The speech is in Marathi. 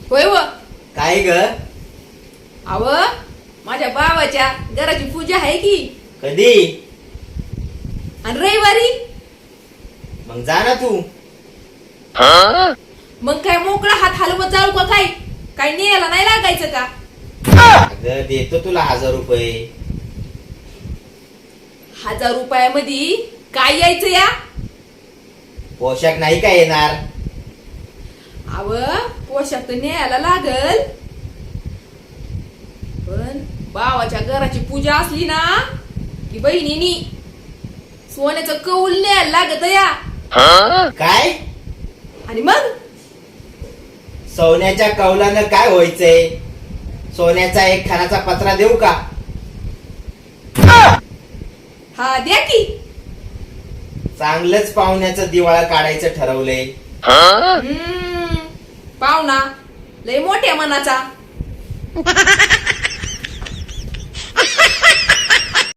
होय व. काय ग? अव माझ्या बाबाच्या घराची पूजा आहे की. कधी? आणि रविवारी. मग जा ना तू. मग काय मोकळा हात हलवत जाऊ का? काय काय न्यायला नाही लागायचं का? अगं देतो तुला 1000 रुपये. 1000 रुपयामध्ये काय यायचं या? पोशाख नाही काय येणार? अव पोशाख तर न्यायला लागल, पण भावाच्या घराची पूजा असली ना की बहिणीनी सोन्याचं कौल न्यायला लागत या. काय? आणि मग सोन्याच्या कौलानं काय व्हायचंय? सोन्याचा एक खानाचा पत्रा देऊ का? हा द्या की. चांगलंच पाहुण्याचं दिवाळा काढायचं ठरवलंय. पाहुणा लय मोठ्या मनाचा.